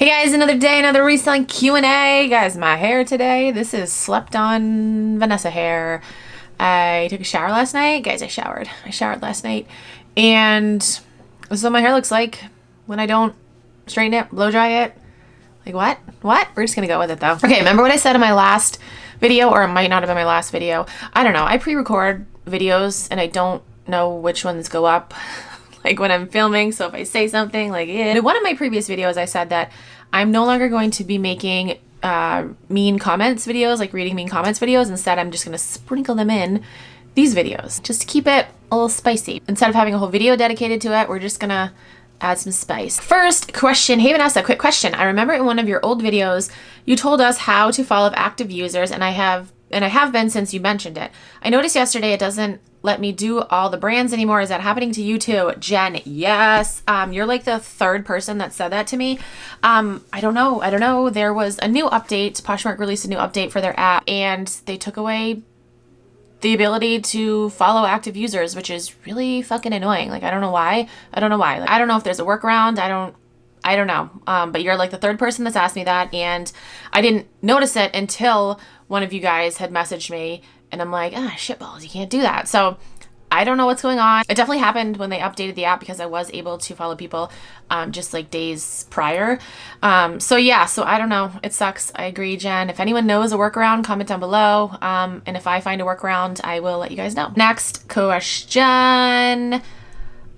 Hey guys, another day, another reselling Q&A. Guys, my hair today, this is slept on Vanessa hair. I took a shower last night. Guys, I showered. I showered last night. And this is what my hair looks like when I don't straighten it, blow dry it. Like what? What? We're just gonna go with it though. Okay, remember what I said in my last video, or it might not have been my last video. I don't know. I pre-record videos and I don't know which ones go up. Like when I'm filming, so if I say something like in one of my previous videos I said that I'm no longer going to be making mean comments videos, like reading mean comments videos. Instead, I'm just going to sprinkle them in these videos just to keep it a little spicy. Instead of having a whole video dedicated to it, we're just going to add some spice. First question. Hey Vanessa, quick question. I remember in one of your old videos, you told us how to follow active users, and I have been since you mentioned it. I noticed yesterday it doesn't let me do all the brands anymore. Is that happening to you too? Jen, yes. You're like the third person that said that to me. I don't know. There was a new update. Poshmark released a new update for their app and they took away the ability to follow active users, which is really fucking annoying. Like, I don't know why. Like, I don't know if there's a workaround. I don't know. But you're like the third person that's asked me that, and I didn't notice it until one of you guys had messaged me, and I'm like, shitballs, you can't do that. So I don't know what's going on. It definitely happened when they updated the app because I was able to follow people just like days prior. So yeah, so I don't know. It sucks. I agree, Jen. If anyone knows a workaround, comment down below. And if I find a workaround, I will let you guys know. Next question.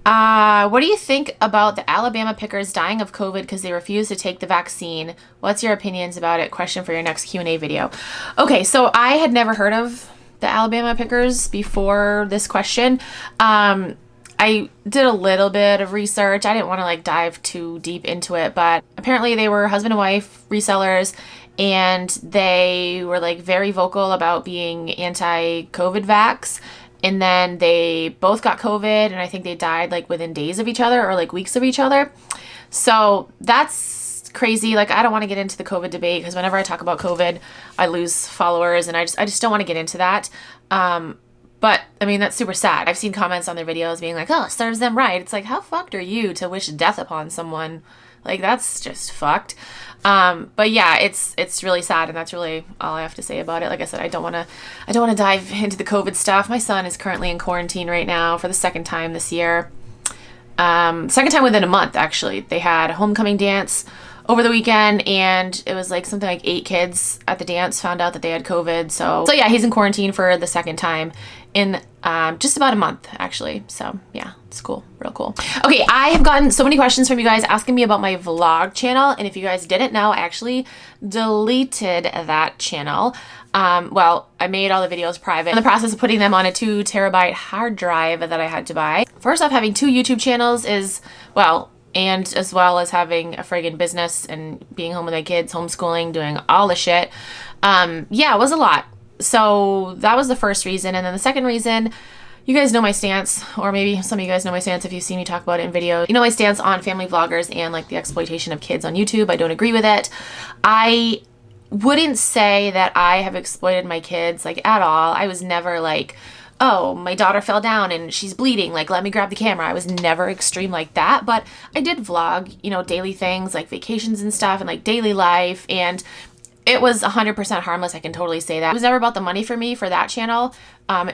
What do you think about the Alabama pickers dying of COVID because they refuse to take the vaccine? What's your opinions about it? Question for your next Q&A video. Okay, so I had never heard of the Alabama pickers before this question. I did a little bit of research. I didn't want to like dive too deep into it, but apparently they were husband and wife resellers, and they were like very vocal about being anti-COVID vax. And then they both got COVID, and I think they died like within days of each other or like weeks of each other. So that's crazy. Like, I don't want to get into the COVID debate because whenever I talk about COVID, I lose followers, and I just don't want to get into that. But I mean, that's super sad. I've seen comments on their videos being like, oh, serves them right. It's like, how fucked are you to wish death upon someone? Like, that's just fucked. But yeah, it's really sad, and that's really all I have to say about it. Like I said, I don't want to dive into the COVID stuff. My son is currently in quarantine right now for the second time this year. Second time within a month, actually. They had a homecoming dance over the weekend, and it was like something like 8 kids at the dance found out that they had COVID. So yeah, he's in quarantine for the second time in just about a month, actually. So yeah, it's cool, real cool. Okay, I have gotten so many questions from you guys asking me about my vlog channel, and if you guys didn't know, I actually deleted that channel. Well, I made all the videos private in the process of putting them on a 2 terabyte hard drive that I had to buy. First off, having 2 YouTube channels is, well, and as well as having a friggin' business and being home with my kids, homeschooling, doing all the shit. Yeah, it was a lot. So that was the first reason. And then the second reason, you guys know my stance, or maybe some of you guys know my stance if you've seen me talk about it in videos. You know my stance on family vloggers and like the exploitation of kids on YouTube. I don't agree with it. I wouldn't say that I have exploited my kids like at all. I was never like, oh, my daughter fell down and she's bleeding, like, let me grab the camera. I was never extreme like that, but I did vlog, you know, daily things like vacations and stuff and like daily life, and it was 100% harmless. I can totally say that. It was never about the money for me for that channel.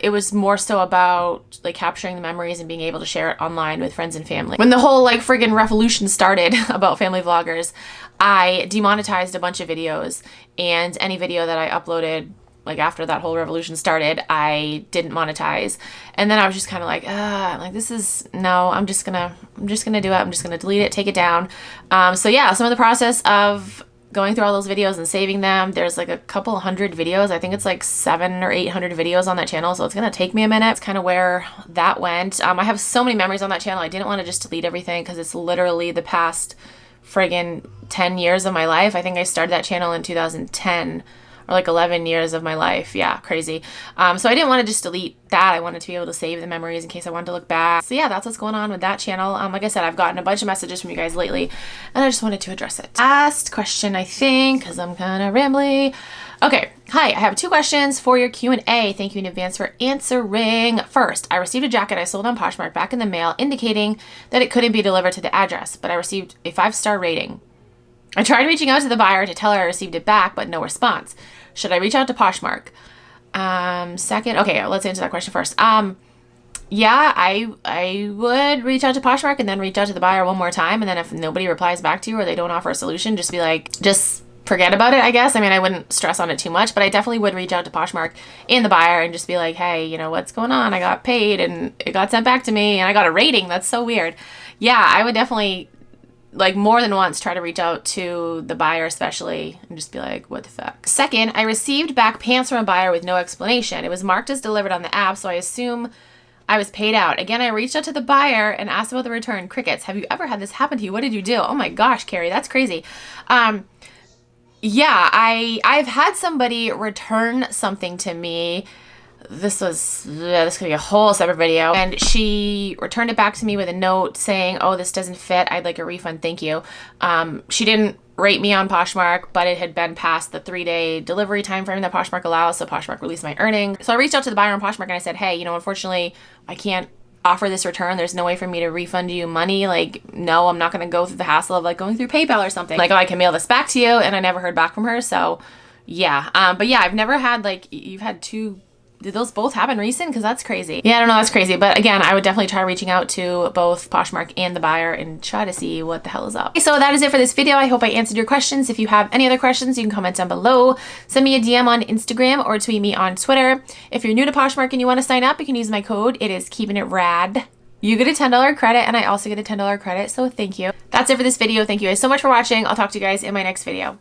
It was more so about like capturing the memories and being able to share it online with friends and family. When the whole like friggin' revolution started about family vloggers, I demonetized a bunch of videos, and any video that I uploaded like after that whole revolution started, I didn't monetize. And then I was just kind of like, this is, no, I'm just gonna do it. I'm just gonna delete it, take it down. So yeah, some of the process of going through all those videos and saving them, there's like a couple hundred videos. I think it's like 700 or 800 videos on that channel. So it's gonna take me a minute. It's kind of where that went. I have so many memories on that channel. I didn't want to just delete everything because it's literally the past friggin' 10 years of my life. I think I started that channel in 2010. Or like 11 years of my life. Yeah, crazy. So I didn't want to just delete that. I wanted to be able to save the memories in case I wanted to look back. So yeah, that's what's going on with that channel. Like I said, I've gotten a bunch of messages from you guys lately, and I just wanted to address it. Last question, I think, because I'm kind of rambly. Okay, hi, I have 2 questions for your Q&A. Thank you in advance for answering. First, I received a jacket I sold on Poshmark back in the mail indicating that it couldn't be delivered to the address, but I received a 5-star rating. I tried reaching out to the buyer to tell her I received it back, but no response. Should I reach out to Poshmark? Second, okay, let's answer that question first. Yeah, I would reach out to Poshmark and then reach out to the buyer one more time. And then if nobody replies back to you or they don't offer a solution, just be like, just forget about it, I guess. I mean, I wouldn't stress on it too much, but I definitely would reach out to Poshmark and the buyer and just be like, hey, you know, what's going on? I got paid and it got sent back to me and I got a rating. That's so weird. Yeah, I would definitely, like, more than once try to reach out to the buyer especially and just be like, what the fuck? Second, I received back pants from a buyer with no explanation. It was marked as delivered on the app, so I assume I was paid out. Again, I reached out to the buyer and asked about the return. Crickets. Have you ever had this happen to you? What did you do? Oh my gosh, Carrie, that's crazy. Yeah, I've had somebody return something to me. This could be a whole separate video. And she returned it back to me with a note saying, oh, this doesn't fit. I'd like a refund. Thank you. She didn't rate me on Poshmark, but it had been past the 3-day delivery time frame that Poshmark allows. So Poshmark released my earning. So I reached out to the buyer on Poshmark and I said, hey, you know, unfortunately, I can't offer this return. There's no way for me to refund you money. Like, no, I'm not going to go through the hassle of like going through PayPal or something. Like, oh, I can mail this back to you. And I never heard back from her. So yeah. But yeah, I've never had, like, you've had two. Did those both happen recent? Because that's crazy. Yeah, I don't know. That's crazy. But again, I would definitely try reaching out to both Poshmark and the buyer and try to see what the hell is up. Okay, so that is it for this video. I hope I answered your questions. If you have any other questions, you can comment down below. Send me a DM on Instagram or tweet me on Twitter. If you're new to Poshmark and you want to sign up, you can use my code. It is Keepin' It Rad. You get a $10 credit and I also get a $10 credit. So thank you. That's it for this video. Thank you guys so much for watching. I'll talk to you guys in my next video.